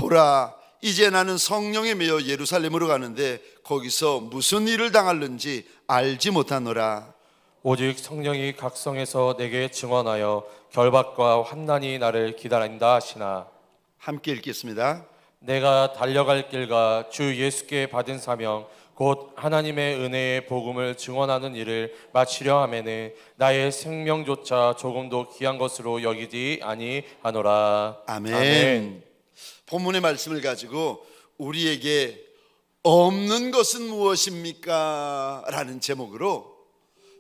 보라, 이제 나는 성령에 매여 예루살렘으로 가는데 거기서 무슨 일을 당할는지 알지 못하노라. 오직 성령이 각성에서 내게 증언하여 결박과 환난이 나를 기다린다 하시나. 함께 읽겠습니다. 내가 달려갈 길과 주 예수께 받은 사명 곧 하나님의 은혜의 복음을 증언하는 일을 마치려 하면은 나의 생명조차 조금도 귀한 것으로 여기지 아니하노라. 아멘. 본문의 말씀을 가지고 우리에게 없는 것은 무엇입니까? 라는 제목으로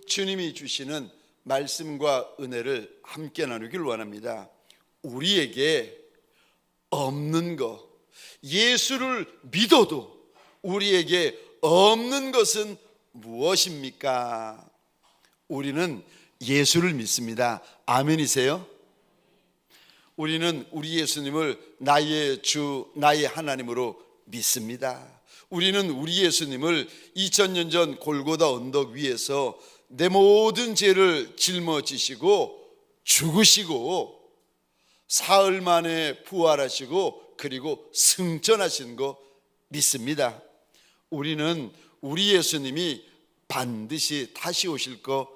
주님이 주시는 말씀과 은혜를 함께 나누길 원합니다. 우리에게 없는 것, 예수를 믿어도 우리에게 없는 것은 무엇입니까? 우리는 예수를 믿습니다. 아멘이세요? 우리는 우리 예수님을 나의 주, 나의 하나님으로 믿습니다. 우리는 우리 예수님을 2000년 전 골고다 언덕 위에서 내 모든 죄를 짊어지시고 죽으시고 사흘 만에 부활하시고 그리고 승천하신 거 믿습니다. 우리는 우리 예수님이 반드시 다시 오실 거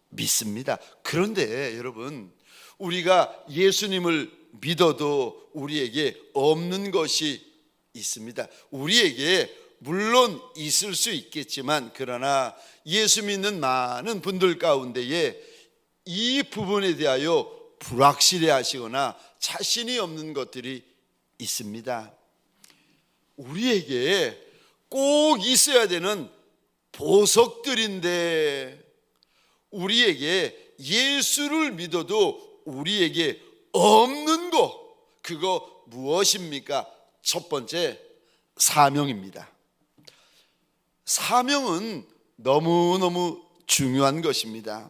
믿습니다. 그런데 여러분, 우리가 예수님을 믿어도 우리에게 없는 것이 있습니다. 우리에게 물론 있을 수 있겠지만, 그러나 예수 믿는 많은 분들 가운데에 이 부분에 대하여 불확실해 하시거나 자신이 없는 것들이 있습니다. 우리에게 꼭 있어야 되는 보석들인데, 우리에게 예수를 믿어도 우리에게 없는 거, 그거 무엇입니까? 첫 번째, 사명입니다. 사명은 너무너무 중요한 것입니다.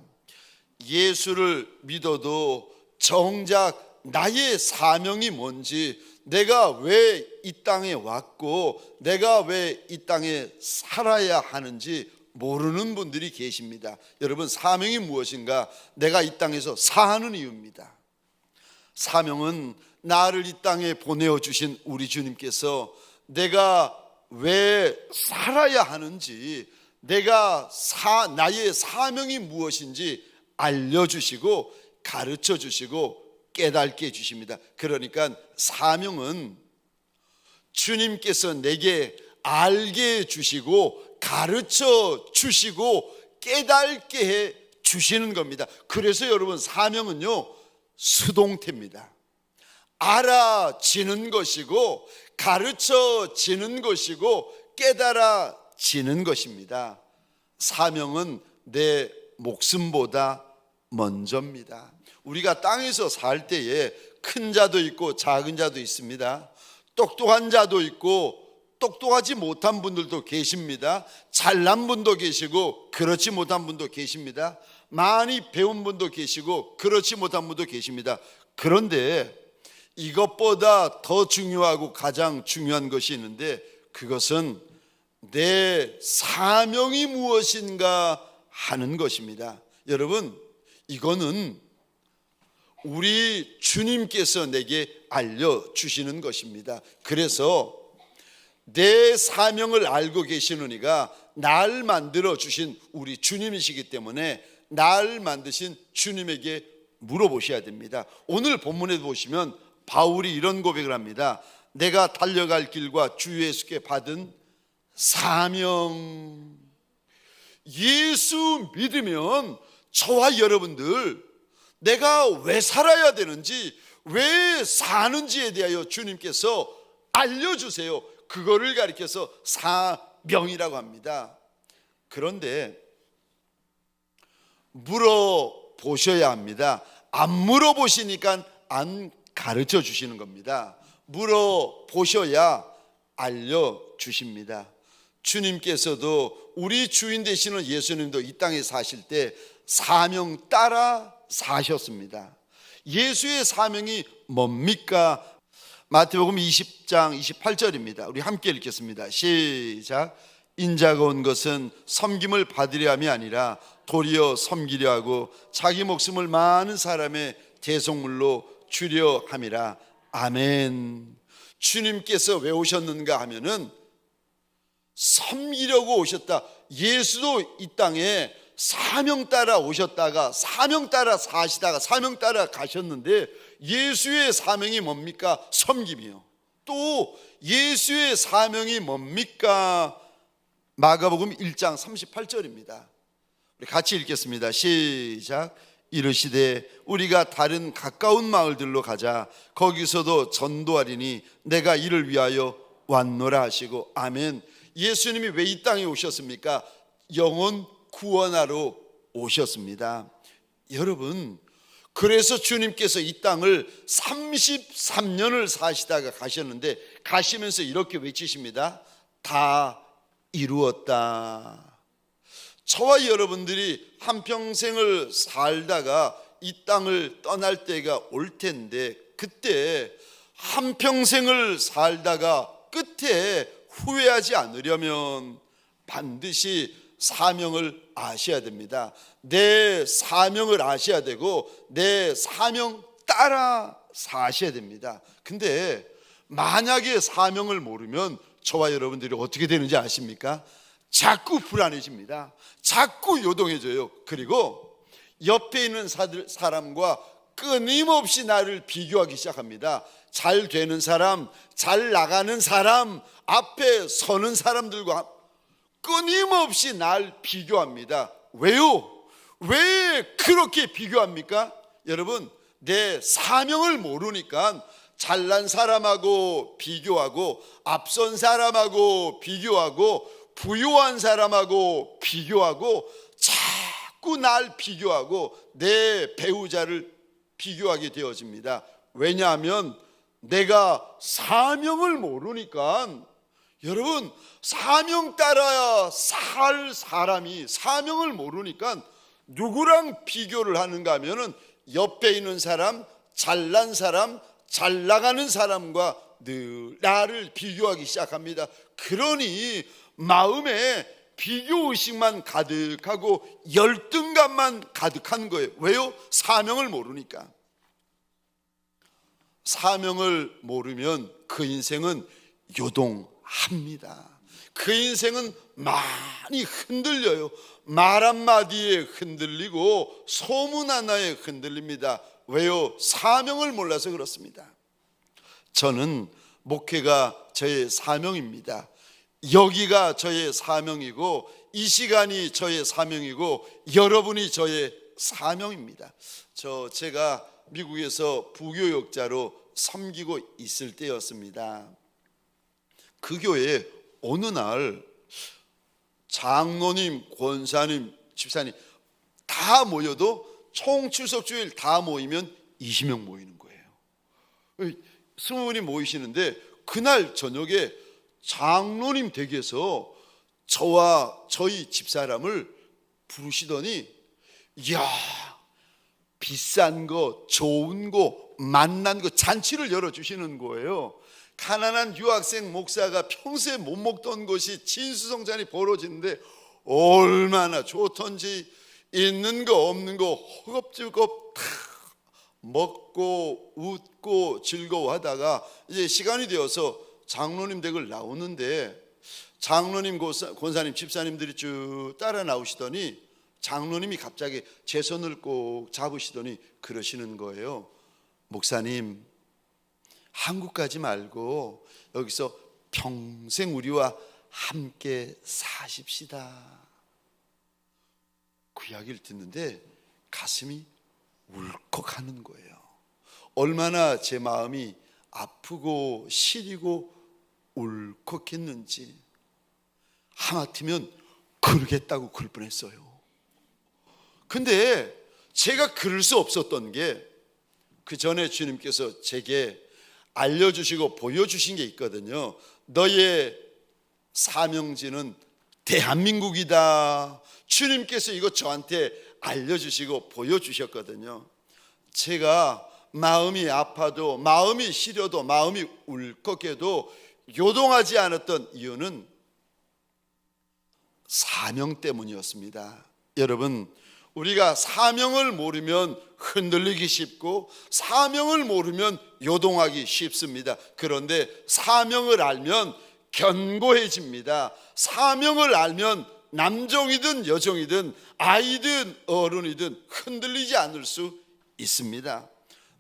예수를 믿어도 정작 나의 사명이 뭔지, 내가 왜 이 땅에 왔고 내가 왜 이 땅에 살아야 하는지 모르는 분들이 계십니다. 여러분, 사명이 무엇인가? 내가 이 땅에서 사는 이유입니다. 사명은 나를 이 땅에 보내어 주신 우리 주님께서 내가 왜 살아야 하는지, 나의 사명이 무엇인지 알려주시고 가르쳐 주시고 깨닫게 해주십니다. 그러니까 사명은 주님께서 내게 알게 해주시고 가르쳐 주시고 깨닫게 해 주시는 겁니다. 그래서 여러분, 사명은요, 수동태입니다. 알아지는 것이고 가르쳐지는 것이고 깨달아지는 것입니다. 사명은 내 목숨보다 먼저입니다. 우리가 땅에서 살 때에 큰 자도 있고 작은 자도 있습니다. 똑똑한 자도 있고 똑똑하지 못한 분들도 계십니다. 잘난 분도 계시고 그렇지 못한 분도 계십니다. 많이 배운 분도 계시고 그렇지 못한 분도 계십니다. 그런데 이것보다 더 중요하고 가장 중요한 것이 있는데, 그것은 내 사명이 무엇인가 하는 것입니다. 여러분, 이거는 우리 주님께서 내게 알려주시는 것입니다. 그래서 내 사명을 알고 계시는 이가 날 만들어 주신 우리 주님이시기 때문에 날 만드신 주님에게 물어보셔야 됩니다. 오늘 본문에 보시면 바울이 이런 고백을 합니다. 내가 달려갈 길과 주 예수께 받은 사명. 예수 믿으면 저와 여러분들 내가 왜 살아야 되는지, 왜 사는지에 대하여 주님께서 알려주세요. 그거를 가리켜서 사명이라고 합니다. 그런데 물어보셔야 합니다. 안 물어보시니까 안 가르쳐 주시는 겁니다. 물어보셔야 알려주십니다. 주님께서도 우리 주인 되시는 예수님도 이 땅에 사실 때 사명 따라 사셨습니다. 예수의 사명이 뭡니까? 마태복음 20장 28절입니다. 우리 함께 읽겠습니다. 시작. 인자가 온 것은 섬김을 받으려 함이 아니라 도리어 섬기려 하고 자기 목숨을 많은 사람의 대속물로 주려 함이라. 아멘. 주님께서 왜 오셨는가 하면은 섬기려고 오셨다. 예수도 이 땅에 사명 따라 오셨다가 사명 따라 사시다가 사명 따라 가셨는데, 예수의 사명이 뭡니까? 섬김이요. 또 예수의 사명이 뭡니까? 마가복음 1장 38절입니다. 우리 같이 읽겠습니다. 시작. 이르시되 우리가 다른 가까운 마을들로 가자. 거기서도 전도하리니 내가 이를 위하여 왔노라 하시고. 아멘. 예수님이 왜 이 땅에 오셨습니까? 영혼 구원하러 오셨습니다. 여러분, 그래서 주님께서 이 땅을 33년을 사시다가 가셨는데, 가시면서 이렇게 외치십니다. 다 이루었다. 저와 여러분들이 한평생을 살다가 이 땅을 떠날 때가 올 텐데, 그때 한평생을 살다가 끝에 후회하지 않으려면 반드시 사명을 아셔야 됩니다. 내 사명을 아셔야 되고 내 사명 따라 사셔야 됩니다. 근데 만약에 사명을 모르면 저와 여러분들이 어떻게 되는지 아십니까? 자꾸 불안해집니다. 자꾸 요동해져요. 그리고 옆에 있는 사람과 끊임없이 나를 비교하기 시작합니다. 잘 되는 사람, 잘 나가는 사람, 앞에 서는 사람들과 끊임없이 날 비교합니다. 왜요? 왜 그렇게 비교합니까? 여러분, 내 사명을 모르니까 잘난 사람하고 비교하고, 앞선 사람하고 비교하고, 부유한 사람하고 비교하고, 자꾸 날 비교하고 내 배우자를 비교하게 되어집니다. 왜냐하면 내가 사명을 모르니까. 여러분, 사명 따라야 살 사람이 사명을 모르니까 누구랑 비교를 하는가 하면은 옆에 있는 사람, 잘난 사람, 잘 나가는 사람과 늘 나를 비교하기 시작합니다. 그러니 마음에 비교의식만 가득하고 열등감만 가득한 거예요. 왜요? 사명을 모르니까. 사명을 모르면 그 인생은 요동합니다. 그 인생은 많이 흔들려요. 말 한마디에 흔들리고 소문 하나에 흔들립니다. 왜요? 사명을 몰라서 그렇습니다. 저는 목회가 저의 사명입니다. 여기가 저의 사명이고, 이 시간이 저의 사명이고, 여러분이 저의 사명입니다. 제가 미국에서 부교역자로 섬기고 있을 때였습니다. 그 교회에 어느 날 장로님, 권사님, 집사님 다 모여도 총 출석 주일 다 모이면 20명 모이는 거예요. 20분이 모이시는데, 그날 저녁에 장로님 댁에서 저와 저희 집사람을 부르시더니, 이야, 비싼 거, 좋은 거, 만난 거 잔치를 열어주시는 거예요. 가난한 유학생 목사가 평소에 못 먹던 것이 진수성찬이 벌어지는데 얼마나 좋던지, 있는 거 없는 거 허겁지겁 다 먹고 웃고 즐거워하다가 이제 시간이 되어서 장로님 댁을 나오는데, 장로님, 권사님, 집사님들이 쭉 따라 나오시더니 장로님이 갑자기 제 손을 꼭 잡으시더니 그러시는 거예요. 목사님, 한국 가지 말고 여기서 평생 우리와 함께 사십시다. 그 이야기를 듣는데 가슴이 울컥하는 거예요. 얼마나 제 마음이 아프고 시리고 울컥했는지. 하마터면 그러겠다고 그럴 뻔했어요. 근데 제가 그럴 수 없었던 게, 그 전에 주님께서 제게 알려주시고 보여주신 게 있거든요. 너의 사명지는 대한민국이다. 주님께서 이거 저한테 알려주시고 보여주셨거든요. 제가 마음이 아파도, 마음이 시려도, 마음이 울컥해도 요동하지 않았던 이유는 사명 때문이었습니다. 여러분, 우리가 사명을 모르면 흔들리기 쉽고 사명을 모르면 요동하기 쉽습니다. 그런데 사명을 알면 견고해집니다. 사명을 알면 남종이든 여종이든 아이든 어른이든 흔들리지 않을 수 있습니다.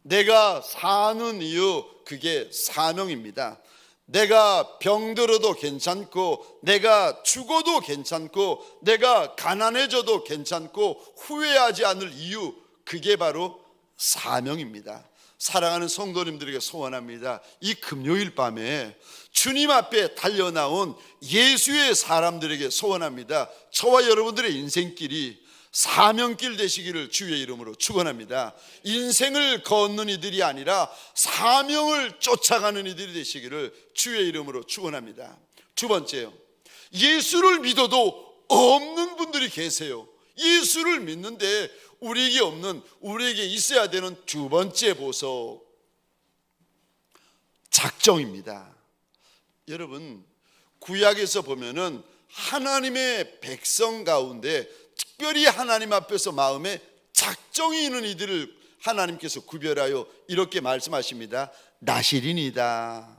내가 사는 이유, 그게 사명입니다. 내가 병들어도 괜찮고, 내가 죽어도 괜찮고, 내가 가난해져도 괜찮고 후회하지 않을 이유, 그게 바로 사명입니다. 사랑하는 성도님들에게 소원합니다. 이 금요일 밤에 주님 앞에 달려나온 예수의 사람들에게 소원합니다. 저와 여러분들의 인생길이 사명길 되시기를 주의 이름으로 축원합니다. 인생을 걷는 이들이 아니라 사명을 쫓아가는 이들이 되시기를 주의 이름으로 축원합니다. 두 번째요, 예수를 믿어도 없는 분들이 계세요. 예수를 믿는데 우리에게 없는, 우리에게 있어야 되는 두 번째 보석, 작정입니다. 여러분, 구약에서 보면은 하나님의 백성 가운데 특별히 하나님 앞에서 마음에 작정이 있는 이들을 하나님께서 구별하여 이렇게 말씀하십니다. 나실인이다.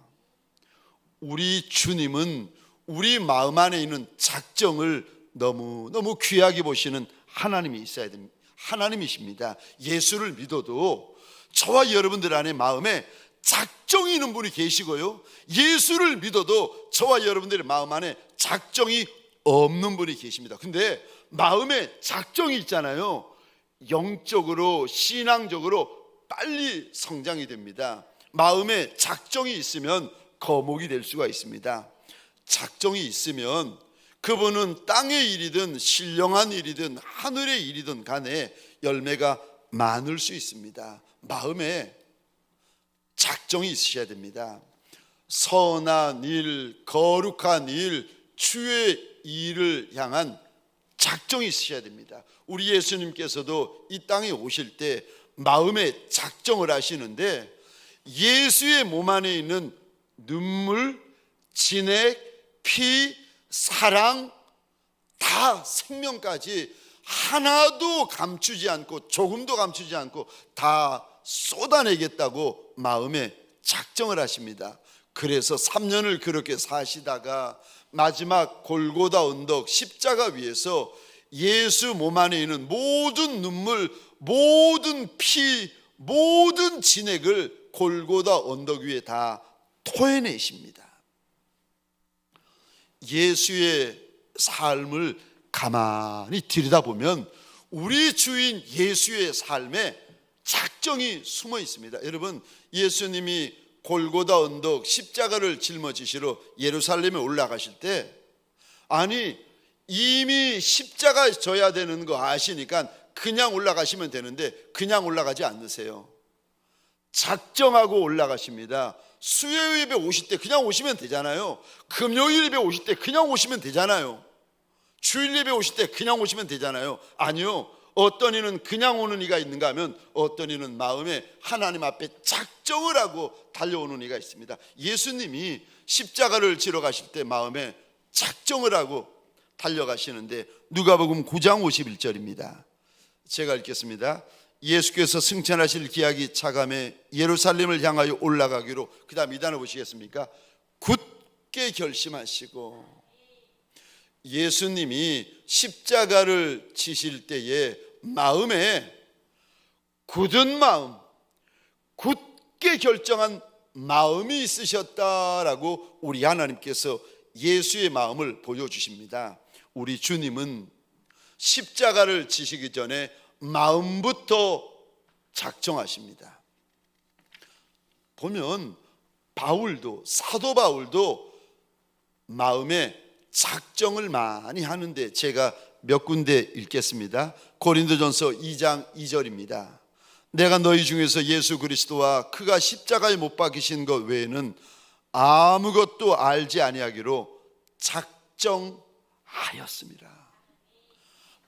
우리 주님은 우리 마음 안에 있는 작정을 너무너무 귀하게 보시는 하나님이 있어야 됩니다. 하나님이십니다. 예수를 믿어도 저와 여러분들 안에 마음에 작정이 있는 분이 계시고요, 예수를 믿어도 저와 여러분들의 마음 안에 작정이 없는 분이 계십니다. 근데 마음에 작정이 있잖아요, 영적으로 신앙적으로 빨리 성장이 됩니다. 마음에 작정이 있으면 거목이 될 수가 있습니다. 작정이 있으면 그분은 땅의 일이든 신령한 일이든 하늘의 일이든 간에 열매가 많을 수 있습니다. 마음에 작정이 있으셔야 됩니다. 선한 일, 거룩한 일, 주의 일을 향한 작정이 있으셔야 됩니다. 우리 예수님께서도 이 땅에 오실 때 마음에 작정을 하시는데, 예수의 몸 안에 있는 눈물, 진액, 피, 사랑, 다 생명까지 하나도 감추지 않고, 조금도 감추지 않고 다 쏟아내겠다고 마음에 작정을 하십니다. 그래서 3년을 그렇게 사시다가 마지막 골고다 언덕 십자가 위에서 예수 몸 안에 있는 모든 눈물, 모든 피, 모든 진액을 골고다 언덕 위에 다 토해내십니다. 예수의 삶을 가만히 들여다보면 우리 주인 예수의 삶에 작정이 숨어 있습니다. 여러분, 예수님이 골고다 언덕 십자가를 짊어지시러 예루살렘에 올라가실 때, 아니 이미 십자가 져야 되는 거 아시니까 그냥 올라가시면 되는데 그냥 올라가지 않으세요. 작정하고 올라가십니다. 수요일 예배 오실 때 그냥 오시면 되잖아요. 금요일 예배 오실 때 그냥 오시면 되잖아요. 주일 예배 오실 때 그냥 오시면 되잖아요. 아니요, 어떤 이는 그냥 오는 이가 있는가 하면 어떤 이는 마음에 하나님 앞에 작정을 하고 달려오는 이가 있습니다. 예수님이 십자가를 지러 가실 때 마음에 작정을 하고 달려가시는데, 누가복음 9장 51절입니다. 제가 읽겠습니다. 예수께서 승천하실 기약이 차감해 예루살렘을 향하여 올라가기로, 그 다음 2단을 보시겠습니까? 굳게 결심하시고. 예수님이 십자가를 지실 때에 마음에 굳은 마음, 굳게 결정한 마음이 있으셨다라고 우리 하나님께서 예수의 마음을 보여주십니다. 우리 주님은 십자가를 지시기 전에 마음부터 작정하십니다. 보면 바울도, 사도 바울도 마음에 작정을 많이 하는데, 제가 몇 군데 읽겠습니다. 고린도전서 2장 2절입니다. 내가 너희 중에서 예수 그리스도와 그가 십자가에 못 박히신 것 외에는 아무것도 알지 아니하기로 작정하였습니다.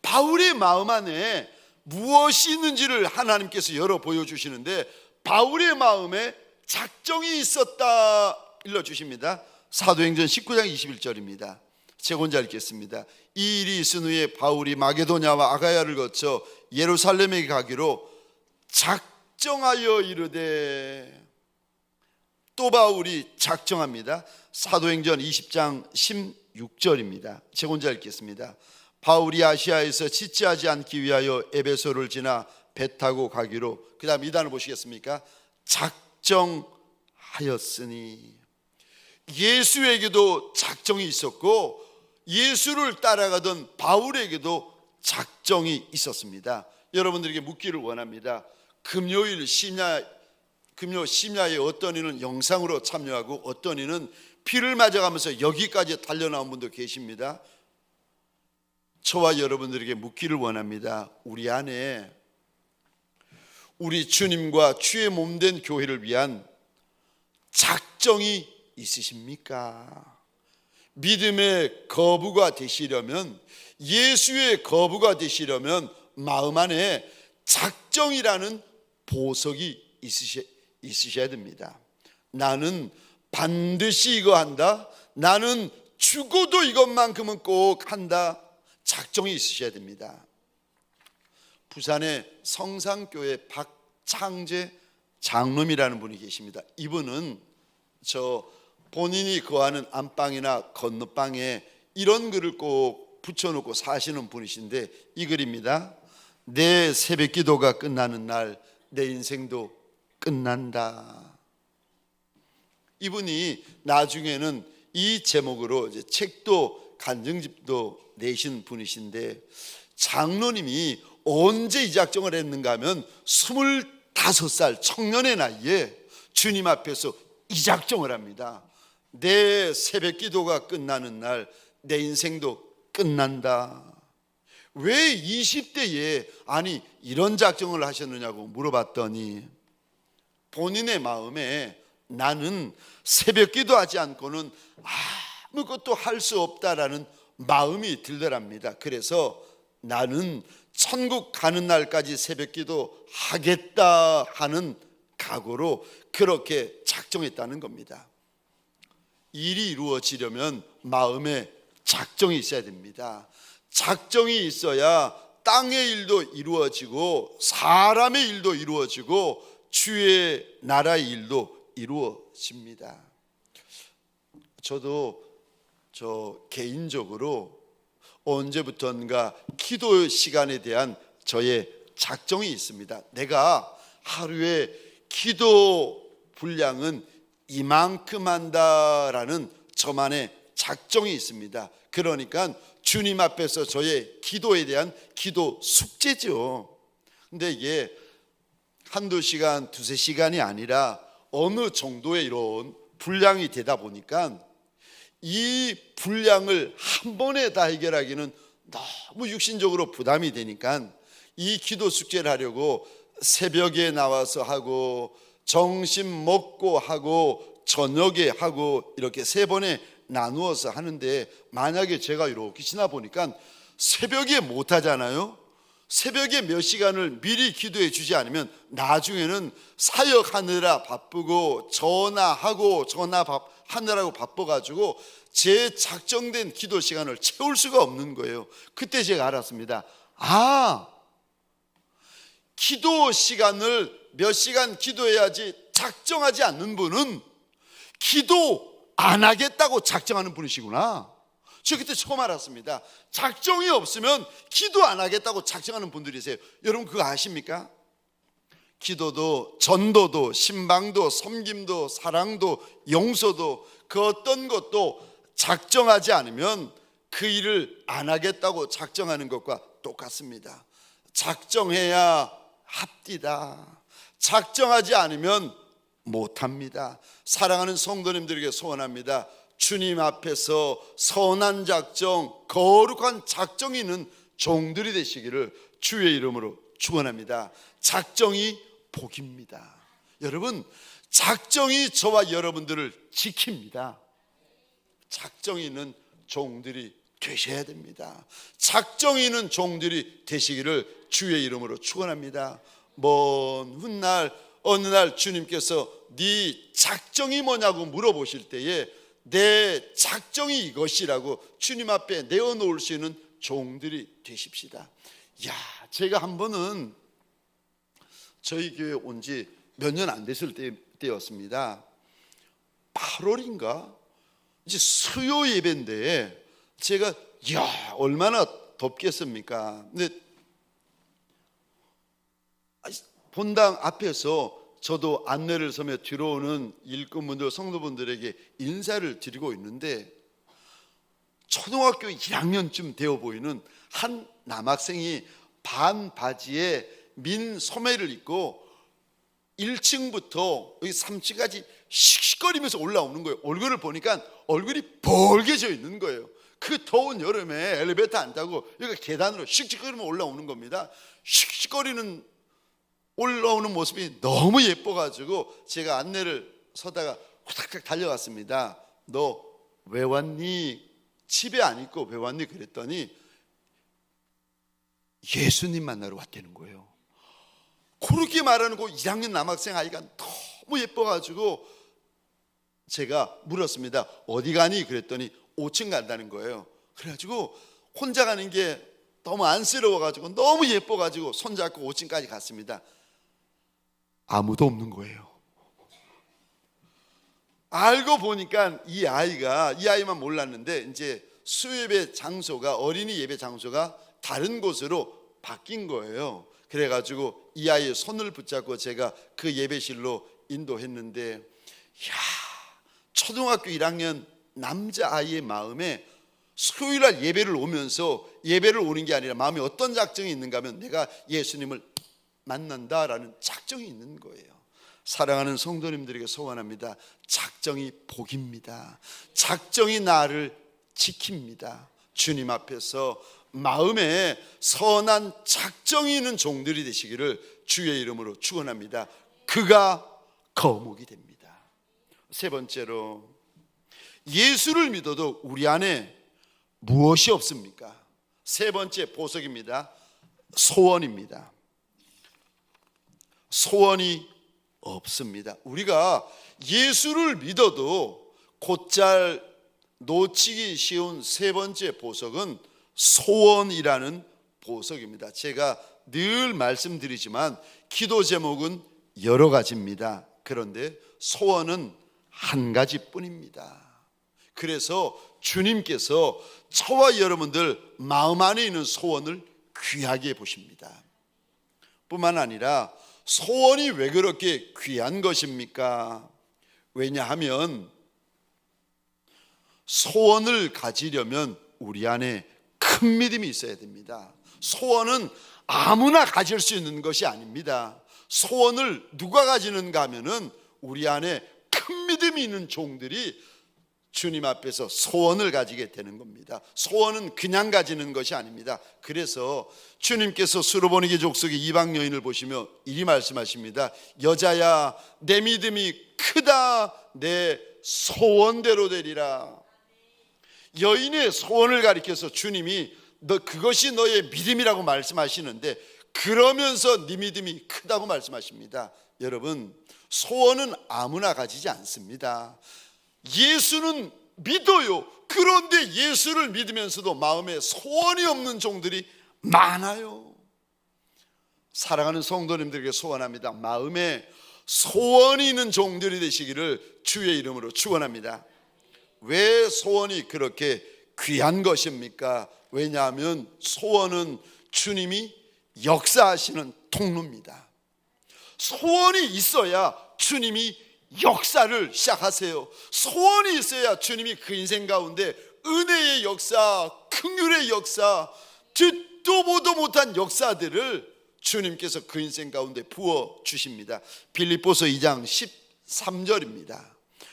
바울의 마음 안에 무엇이 있는지를 하나님께서 열어 보여주시는데, 바울의 마음에 작정이 있었다 일러주십니다. 사도행전 19장 21절입니다. 제가 혼자 읽겠습니다. 이 일이 있은 후에 바울이 마게도냐와 아가야를 거쳐 예루살렘에 가기로 작정하여 이르되, 또 바울이 작정합니다. 사도행전 20장 16절입니다. 제가 혼자 읽겠습니다. 바울이 아시아에서 지체하지 않기 위하여 에베소를 지나 배 타고 가기로, 그 다음 2단을 보시겠습니까? 작정하였으니. 예수에게도 작정이 있었고 예수를 따라가던 바울에게도 작정이 있었습니다. 여러분들에게 묻기를 원합니다. 금요 심야에 어떤 이는 영상으로 참여하고 어떤 이는 피를 맞아가면서 여기까지 달려나온 분도 계십니다. 저와 여러분들에게 묻기를 원합니다. 우리 안에 우리 주님과 주의 몸된 교회를 위한 작정이 있으십니까? 믿음의 거부가 되시려면, 예수의 거부가 되시려면 마음 안에 작정이라는 보석이 있으셔야 됩니다. 나는 반드시 이거 한다, 나는 죽어도 이것만큼은 꼭 한다, 작정이 있으셔야 됩니다. 부산의 성산교회 박창재 장로이라는 분이 계십니다. 이분은 본인이 거하는 안방이나 건너방에 이런 글을 꼭 붙여놓고 사시는 분이신데, 이 글입니다. 내 새벽 기도가 끝나는 날 내 인생도 끝난다. 이분이 나중에는 이 제목으로 이제 책도 간증집도 내신 분이신데, 장로님이 언제 이 작정을 했는가 하면 25살 청년의 나이에 주님 앞에서 이 작정을 합니다. 내 새벽 기도가 끝나는 날 내 인생도 끝난다. 왜 20대에 이런 작정을 하셨느냐고 물어봤더니, 본인의 마음에 나는 새벽 기도하지 않고는 아무것도 할 수 없다라는 마음이 들더랍니다. 그래서 나는 천국 가는 날까지 새벽 기도 하겠다 하는 각오로 그렇게 작정했다는 겁니다. 일이 이루어지려면 마음에 작정이 있어야 됩니다. 작정이 있어야 땅의 일도 이루어지고 사람의 일도 이루어지고 주의 나라의 일도 이루어집니다. 저도 개인적으로 언제부턴가 기도 시간에 대한 저의 작정이 있습니다. 내가 하루에 기도 분량은 이만큼 한다라는 저만의 작정이 있습니다. 그러니까 주님 앞에서 저의 기도에 대한 기도 숙제죠. 근데 이게 한두 시간, 두세 시간이 아니라 어느 정도의 이런 분량이 되다 보니까 이 분량을 한 번에 다 해결하기는 너무 육신적으로 부담이 되니까 이 기도 숙제를 하려고 새벽에 나와서 하고 점심 먹고 하고 저녁에 하고 이렇게 세 번에 나누어서 하는데, 만약에 제가 이렇게 지나 보니까 새벽에 못 하잖아요. 새벽에 몇 시간을 미리 기도해 주지 않으면 나중에는 사역하느라 바쁘고 전화하느라고 바빠가지고 제 작정된 기도 시간을 채울 수가 없는 거예요. 그때 제가 알았습니다. 기도 시간을 몇 시간 기도해야지 작정하지 않는 분은 기도 안 하겠다고 작정하는 분이시구나. 저 그때 처음 알았습니다. 작정이 없으면 기도 안 하겠다고 작정하는 분들이세요. 여러분 그거 아십니까? 기도도 전도도 신방도 섬김도 사랑도 용서도 그 어떤 것도 작정하지 않으면 그 일을 안 하겠다고 작정하는 것과 똑같습니다. 작정해야 합디다. 작정하지 않으면 못합니다. 사랑하는 성도님들에게 소원합니다. 주님 앞에서 선한 작정, 거룩한 작정이 있는 종들이 되시기를 주의 이름으로 축원합니다. 작정이 복입니다. 여러분, 작정이 저와 여러분들을 지킵니다. 작정이 있는 종들이 되셔야 됩니다. 작정이 있는 종들이 되시기를 주의 이름으로 축원합니다. 먼 훗날 어느 날 주님께서 네 작정이 뭐냐고 물어보실 때에 내 작정이 이것이라고 주님 앞에 내어놓을 수 있는 종들이 되십시다. 야, 제가 한 번은 저희 교회 온 지 몇 년 안 됐을 때였습니다. 8월인가? 이제 수요 예배인데 제가 얼마나 덥겠습니까? 근데 본당 앞에서 저도 안내를 서며 들어오는 일꾼분들, 성도분들에게 인사를 드리고 있는데 초등학교 1학년쯤 되어 보이는 한 남학생이 반바지에 민 소매를 입고 1층부터 여기 3층까지 씩씩거리면서 올라오는 거예요. 얼굴을 보니까 얼굴이 벌게져 있는 거예요. 그 더운 여름에 엘리베이터 안 타고 여기 계단으로 씩씩거리면 올라오는 겁니다. 씩씩거리는 올라오는 모습이 너무 예뻐가지고 제가 안내를 서다가 후닥닥 달려갔습니다. 너 왜 왔니? 집에 안 있고 왜 왔니? 그랬더니 예수님 만나러 왔다는 거예요. 그렇게 말하는 그 1학년 남학생 아이가 너무 예뻐가지고 제가 물었습니다. 어디 가니? 그랬더니 5층 간다는 거예요. 그래가지고 혼자 가는 게 너무 안쓰러워가지고 너무 예뻐가지고 손잡고 5층까지 갔습니다. 아무도 없는 거예요. 알고 보니까 이 아이만 몰랐는데 이제 수예배 장소가, 어린이 예배 장소가 다른 곳으로 바뀐 거예요. 그래가지고 이 아이의 손을 붙잡고 제가 그 예배실로 인도했는데, 초등학교 1학년 남자아이의 마음에 수요일날 예배를 오면서 예배를 오는 게 아니라 마음에 어떤 작정이 있는가 하면 내가 예수님을 만난다라는 작정이 있는 거예요. 사랑하는 성도님들에게 소원합니다. 작정이 복입니다. 작정이 나를 지킵니다. 주님 앞에서 마음에 선한 작정이 있는 종들이 되시기를 주의 이름으로 축원합니다. 그가 거목이 됩니다. 세 번째로, 예수를 믿어도 우리 안에 무엇이 없습니까? 세 번째 보석입니다. 소원입니다. 소원이 없습니다. 우리가 예수를 믿어도 곧잘 놓치기 쉬운 세 번째 보석은 소원이라는 보석입니다. 제가 늘 말씀드리지만 기도 제목은 여러 가지입니다. 그런데 소원은 한 가지뿐입니다. 그래서 주님께서 저와 여러분들 마음 안에 있는 소원을 귀하게 보십니다. 뿐만 아니라 소원이 왜 그렇게 귀한 것입니까? 왜냐하면 소원을 가지려면 우리 안에 큰 믿음이 있어야 됩니다. 소원은 아무나 가질 수 있는 것이 아닙니다. 소원을 누가 가지는가 하면은 우리 안에 큰 믿음이 있는 종들이 주님 앞에서 소원을 가지게 되는 겁니다. 소원은 그냥 가지는 것이 아닙니다. 그래서 주님께서 수로보니게 족속의 이방 여인을 보시며 이리 말씀하십니다. 여자야, 내 믿음이 크다. 내 소원대로 되리라. 여인의 소원을 가리켜서 주님이 그것이 너의 믿음이라고 말씀하시는데, 그러면서 네 믿음이 크다고 말씀하십니다. 여러분, 소원은 아무나 가지지 않습니다. 예수는 믿어요. 그런데 예수를 믿으면서도 마음에 소원이 없는 종들이 많아요. 사랑하는 성도님들에게 소원합니다. 마음에 소원이 있는 종들이 되시기를 주의 이름으로 축원합니다. 왜 소원이 그렇게 귀한 것입니까? 왜냐하면 소원은 주님이 역사하시는 통로입니다. 소원이 있어야 주님이 역사를 시작하세요. 소원이 있어야 주님이 그 인생 가운데 은혜의 역사, 긍휼의 역사, 듣도 보도 못한 역사들을 주님께서 그 인생 가운데 부어주십니다. 빌립보서 2장 13절입니다.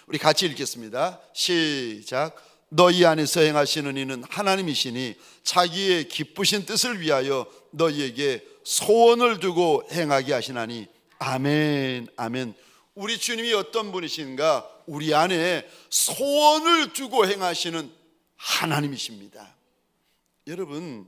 우리 같이 읽겠습니다. 시작. 너희 안에서 행하시는 이는 하나님이시니 자기의 기쁘신 뜻을 위하여 너희에게 소원을 두고 행하게 하시나니. 아멘, 아멘. 우리 주님이 어떤 분이신가? 우리 안에 소원을 두고 행하시는 하나님이십니다. 여러분,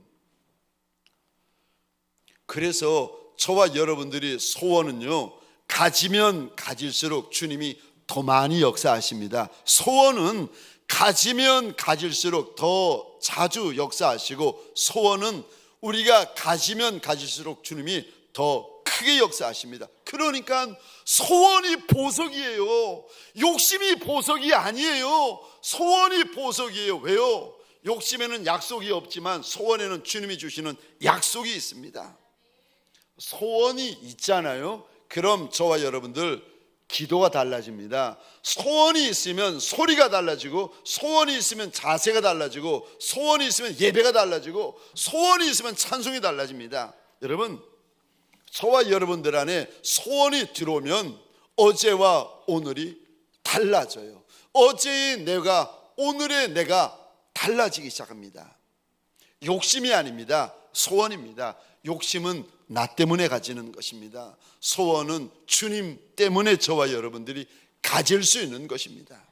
그래서 저와 여러분들이 소원은요, 가지면 가질수록 주님이 더 많이 역사하십니다. 소원은 가지면 가질수록 더 자주 역사하시고, 소원은 우리가 가지면 가질수록 주님이 더 크게 역사하십니다. 그러니까 소원이 보석이에요. 욕심이 보석이 아니에요. 소원이 보석이에요. 왜요? 욕심에는 약속이 없지만 소원에는 주님이 주시는 약속이 있습니다. 소원이 있잖아요. 그럼 저와 여러분들 기도가 달라집니다. 소원이 있으면 소리가 달라지고, 소원이 있으면 자세가 달라지고, 소원이 있으면 예배가 달라지고, 소원이 있으면 찬송이 달라집니다. 여러분, 저와 여러분들 안에 소원이 들어오면 어제와 오늘이 달라져요. 어제의 내가, 오늘의 내가 달라지기 시작합니다. 욕심이 아닙니다. 소원입니다. 욕심은 나 때문에 가지는 것입니다. 소원은 주님 때문에 저와 여러분들이 가질 수 있는 것입니다.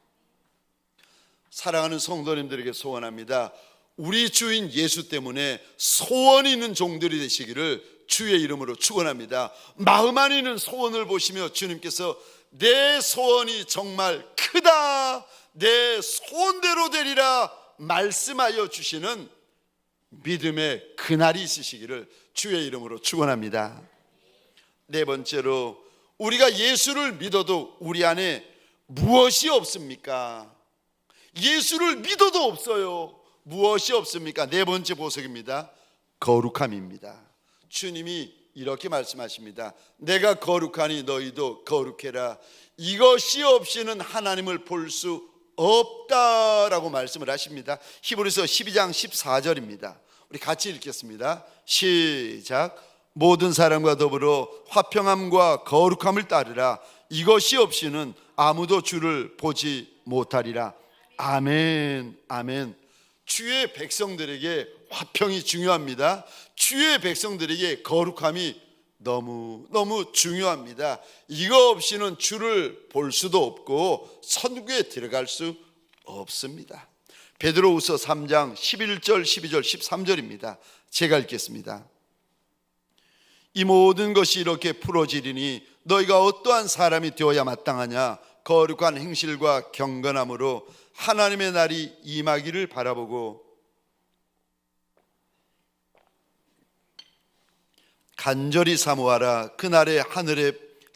사랑하는 성도님들에게 소원합니다. 우리 주인 예수 때문에 소원이 있는 종들이 되시기를 주의 이름으로 축원합니다. 마음 안에 있는 소원을 보시며 주님께서 내 소원이 정말 크다, 내 소원대로 되리라 말씀하여 주시는 믿음의 그날이 있으시기를 주의 이름으로 축원합니다. 네 번째로, 우리가 예수를 믿어도 우리 안에 무엇이 없습니까? 예수를 믿어도 없어요. 무엇이 없습니까? 네 번째 보석입니다. 거룩함입니다. 주님이 이렇게 말씀하십니다. 내가 거룩하니 너희도 거룩해라. 이것이 없이는 하나님을 볼 수 없다라고 말씀을 하십니다. 히브리서 12장 14절입니다. 우리 같이 읽겠습니다. 시작. 모든 사람과 더불어 화평함과 거룩함을 따르라. 이것이 없이는 아무도 주를 보지 못하리라. 아멘. 아멘. 주의 백성들에게 화평이 중요합니다. 주의 백성들에게 거룩함이 너무 중요합니다. 이거 없이는 주를 볼 수도 없고 천국에 들어갈 수 없습니다. 베드로후서 3장 11절, 12절, 13절입니다. 제가 읽겠습니다. 이 모든 것이 이렇게 풀어지리니 너희가 어떠한 사람이 되어야 마땅하냐? 거룩한 행실과 경건함으로 하나님의 날이 임하기를 바라보고 간절히 사모하라. 그날에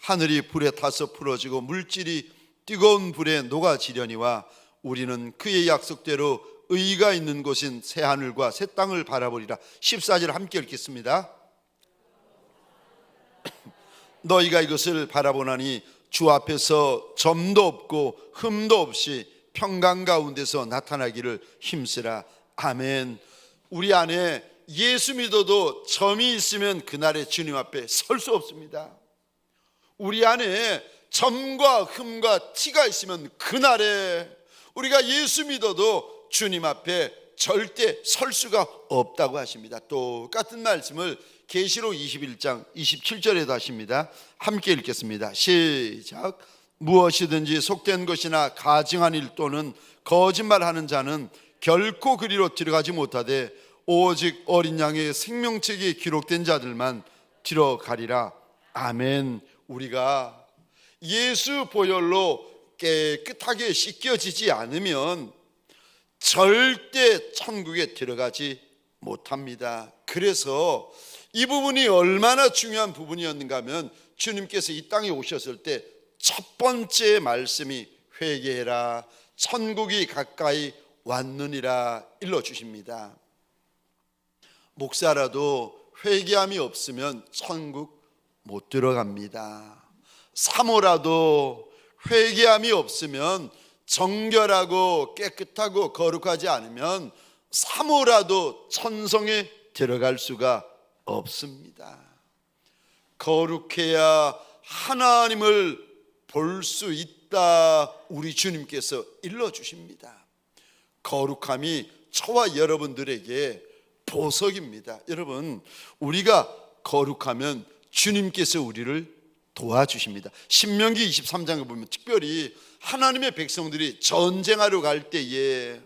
하늘이 불에 타서 풀어지고 물질이 뜨거운 불에 녹아지려니와 우리는 그의 약속대로 의가 있는 곳인 새하늘과 새 땅을 바라보리라. 14절 함께 읽겠습니다. 너희가 이것을 바라보나니 주 앞에서 점도 없고 흠도 없이 평강 가운데서 나타나기를 힘쓰라. 아멘. 우리 안에 예수 믿어도 점이 있으면 그날에 주님 앞에 설 수 없습니다. 우리 안에 점과 흠과 티가 있으면 그날에 우리가 예수 믿어도 주님 앞에 절대 설 수가 없다고 하십니다. 똑같은 말씀을 계시록 21장 27절에도 하십니다. 함께 읽겠습니다. 시작. 무엇이든지 속된 것이나 가증한 일 또는 거짓말하는 자는 결코 그리로 들어가지 못하되 오직 어린 양의 생명책에 기록된 자들만 들어가리라. 아멘. 우리가 예수 보혈로 깨끗하게 씻겨지지 않으면 절대 천국에 들어가지 못합니다. 그래서 이 부분이 얼마나 중요한 부분이었는가 하면 주님께서 이 땅에 오셨을 때 첫 번째 말씀이 회개해라, 천국이 가까이 왔느니라 일러주십니다. 목사라도 회개함이 없으면 천국 못 들어갑니다. 사모라도 회개함이 없으면, 정결하고 깨끗하고 거룩하지 않으면 사모라도 천성에 들어갈 수가 없습니다. 거룩해야 하나님을 볼 수 있다, 우리 주님께서 일러주십니다. 거룩함이 저와 여러분들에게 보석입니다. 여러분, 우리가 거룩하면 주님께서 우리를 도와주십니다. 신명기 23장에 보면 특별히 하나님의 백성들이 전쟁하러 갈 때에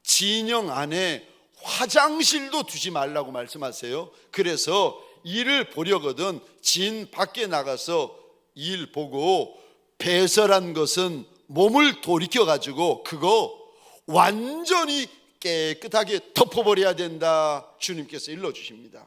진영 안에 화장실도 두지 말라고 말씀하세요. 그래서 일을 보려거든 진 밖에 나가서 일 보고 배설한 것은 몸을 돌이켜 가지고 그거 완전히 깨끗하게 덮어버려야 된다, 주님께서 일러주십니다.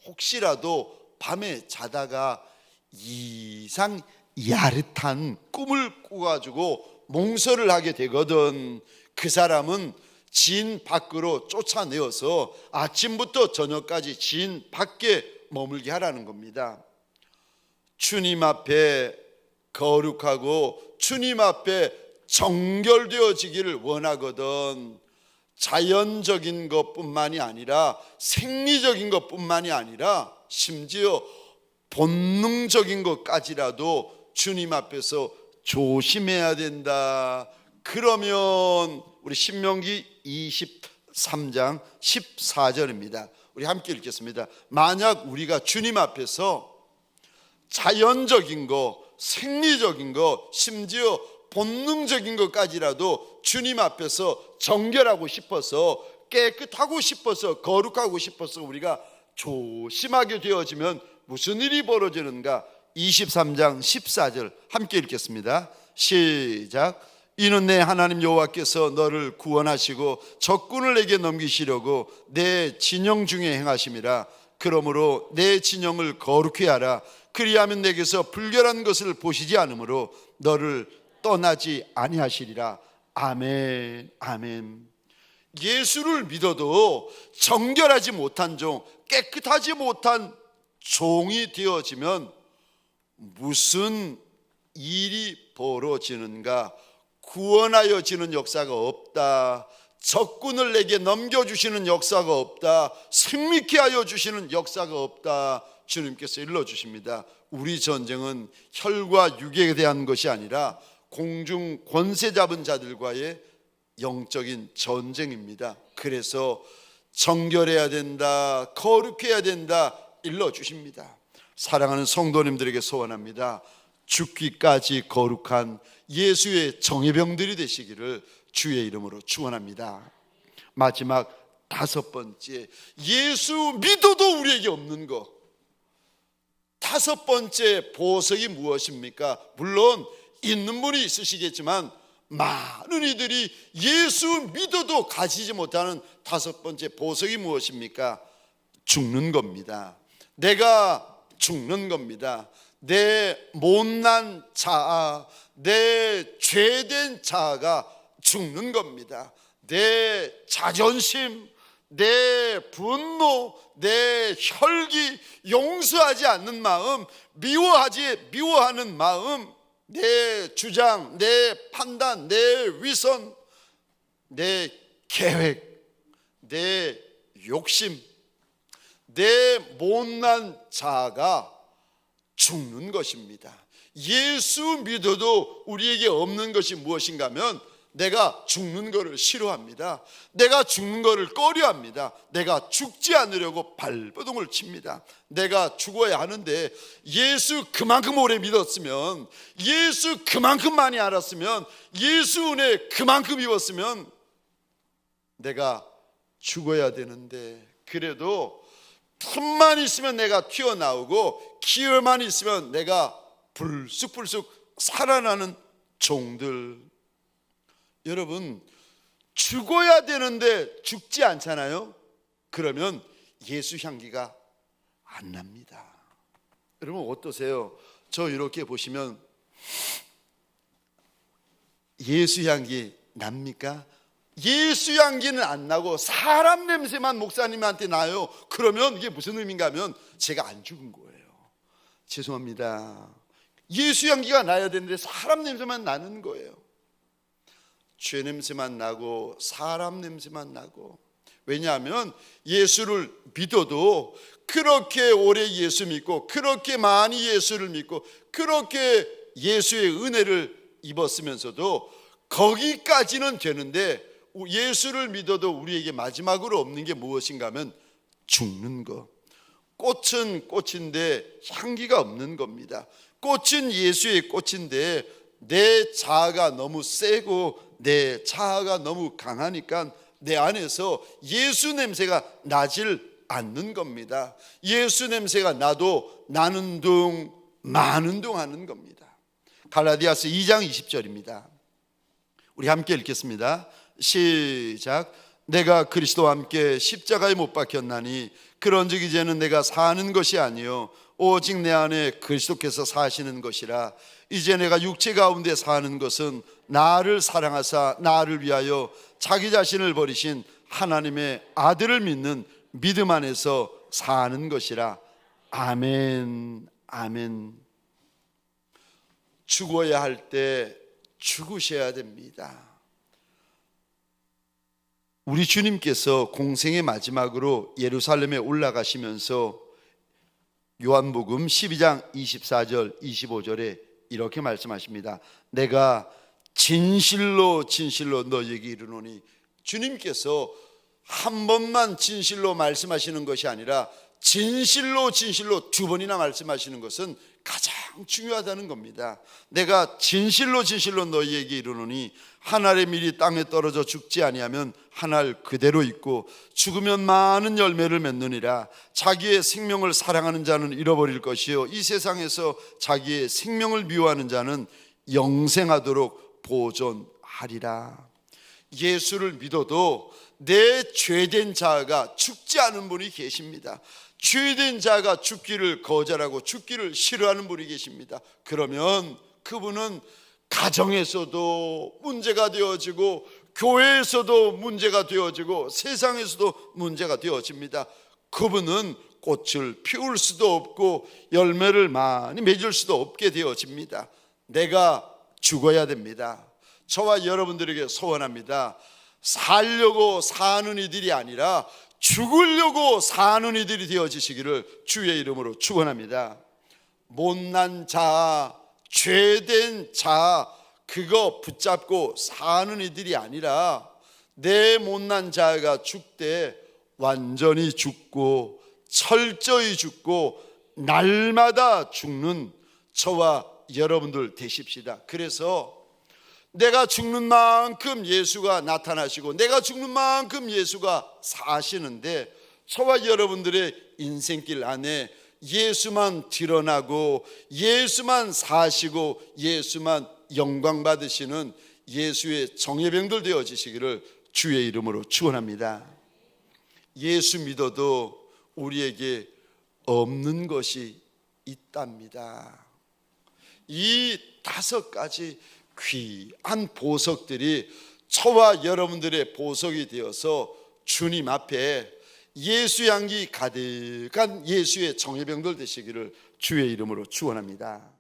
혹시라도 밤에 자다가 이상 야릇한 꿈을 꾸가지고 몽설을 하게 되거든, 그 사람은 진 밖으로 쫓아내어서 아침부터 저녁까지 진 밖에 머물게 하라는 겁니다. 주님 앞에 거룩하고 주님 앞에 정결되어지기를 원하거든. 자연적인 것뿐만이 아니라 생리적인 것뿐만이 아니라 심지어 본능적인 것까지라도 주님 앞에서 조심해야 된다. 그러면 우리 신명기 23장 14절입니다. 우리 함께 읽겠습니다. 만약 우리가 주님 앞에서 자연적인 것, 생리적인 것, 심지어 본능적인 것까지라도 주님 앞에서 정결하고 싶어서, 깨끗하고 싶어서, 거룩하고 싶어서 우리가 조심하게 되어지면 무슨 일이 벌어지는가? 23장 14절 함께 읽겠습니다. 시작. 이는 내 하나님 여호와께서 너를 구원하시고 적군을 내게 넘기시려고 내 진영 중에 행하심이라. 그러므로 내 진영을 거룩히 하라. 그리하면 내게서 불결한 것을 보시지 않으므로 너를 떠나지 아니하시리라. 아멘, 아멘. 예수를 믿어도 정결하지 못한 종, 깨끗하지 못한 종이 되어지면 무슨 일이 벌어지는가? 구원하여지는 역사가 없다. 적군을 내게 넘겨주시는 역사가 없다. 승리케 하여 주시는 역사가 없다. 주님께서 일러주십니다. 우리 전쟁은 혈과 육에 대한 것이 아니라 공중 권세 잡은 자들과의 영적인 전쟁입니다. 그래서 정결해야 된다, 거룩해야 된다 일러주십니다. 사랑하는 성도님들에게 소원합니다. 죽기까지 거룩한 예수의 정예병들이 되시기를 주의 이름으로 축원합니다. 마지막 5번째, 예수 믿어도 우리에게 없는 것. 5번째 보석이 무엇입니까? 물론 있는 분이 있으시겠지만 많은 이들이 예수 믿어도 가지지 못하는 5번째 보석이 무엇입니까? 죽는 겁니다. 내가 죽는 겁니다. 내 못난 자아, 내 죄된 자아가 죽는 겁니다. 내 자존심, 내 분노, 내 혈기, 용서하지 않는 마음, 미워하는 마음, 내 주장, 내 판단, 내 위선, 내 계획, 내 욕심, 내 못난 자아가 죽는 것입니다. 예수 믿어도 우리에게 없는 것이 무엇인가 하면 내가 죽는 것을 싫어합니다. 내가 죽는 것을 꺼려합니다. 내가 죽지 않으려고 발버둥을 칩니다. 내가 죽어야 하는데 예수 그만큼 오래 믿었으면, 예수 그만큼 많이 알았으면, 예수 은혜 그만큼 입었으면 내가 죽어야 되는데, 그래도 틈만 있으면 내가 튀어나오고 기회만 있으면 내가 불쑥불쑥 살아나는 종들. 여러분, 죽어야 되는데 죽지 않잖아요. 그러면 예수 향기가 안 납니다. 여러분 어떠세요? 저 이렇게 보시면 예수 향기 납니까? 예수 향기는 안 나고 사람 냄새만 목사님한테 나요. 그러면 이게 무슨 의미인가 하면 제가 안 죽은 거예요. 죄송합니다. 예수 향기가 나야 되는데 사람 냄새만 나는 거예요. 죄 냄새만 나고 사람 냄새만 나고. 왜냐하면 예수를 믿어도 그렇게 오래 예수 믿고 그렇게 많이 예수를 믿고 그렇게 예수의 은혜를 입었으면서도 거기까지는 되는데 예수를 믿어도 우리에게 마지막으로 없는 게 무엇인가 하면 죽는 것. 꽃은 꽃인데 향기가 없는 겁니다. 꽃은 예수의 꽃인데 내 자아가 너무 세고 내 자아가 너무 강하니까 내 안에서 예수 냄새가 나질 않는 겁니다. 예수 냄새가 나도 나는 둥 마는 둥 하는 겁니다. 갈라디아서 2장 20절입니다. 우리 함께 읽겠습니다. 시작. 내가 그리스도와 함께 십자가에 못 박혔나니 그런즉 이제는 내가 사는 것이 아니요 오직 내 안에 그리스도께서 사시는 것이라. 이제 내가 육체 가운데 사는 것은 나를 사랑하사 나를 위하여 자기 자신을 버리신 하나님의 아들을 믿는 믿음 안에서 사는 것이라. 아멘. 아멘. 죽어야 할 때 죽으셔야 됩니다. 우리 주님께서 공생의 마지막으로 예루살렘에 올라가시면서 요한복음 12장 24절 25절에 이렇게 말씀하십니다. 내가 진실로 진실로 너희에게 이르노니. 주님께서 한 번만 진실로 말씀하시는 것이 아니라 진실로 진실로 두 번이나 말씀하시는 것은 가장 중요하다는 겁니다. 내가 진실로 진실로 너희에게 이르노니 한 알의 밀이 땅에 떨어져 죽지 아니하면 한 알 그대로 있고 죽으면 많은 열매를 맺느니라. 자기의 생명을 사랑하는 자는 잃어버릴 것이요 이 세상에서 자기의 생명을 미워하는 자는 영생하도록 보존하리라. 예수를 믿어도 내 죄된 자가 죽지 않은 분이 계십니다. 죄된 자가 죽기를 거절하고 죽기를 싫어하는 분이 계십니다. 그러면 그분은 가정에서도 문제가 되어지고 교회에서도 문제가 되어지고 세상에서도 문제가 되어집니다. 그분은 꽃을 피울 수도 없고 열매를 많이 맺을 수도 없게 되어집니다. 내가 죽어야 됩니다. 저와 여러분들에게 소원합니다. 살려고 사는 이들이 아니라 죽으려고 사는 이들이 되어지시기를 주의 이름으로 축원합니다. 못난 자, 죄된 자 그거 붙잡고 사는 이들이 아니라 내 못난 자가 죽되 완전히 죽고 철저히 죽고 날마다 죽는 저와 여러분들 되십시다. 그래서 내가 죽는 만큼 예수가 나타나시고 내가 죽는 만큼 예수가 사시는데 저와 여러분들의 인생길 안에 예수만 드러나고 예수만 사시고 예수만 영광 받으시는 예수의 정예병들 되어지시기를 주의 이름으로 축원합니다. 예수 믿어도 우리에게 없는 것이 있답니다. 이 5가지 귀한 보석들이 저와 여러분들의 보석이 되어서 주님 앞에 예수 향기 가득한 예수의 정예병들 되시기를 주의 이름으로 축원합니다.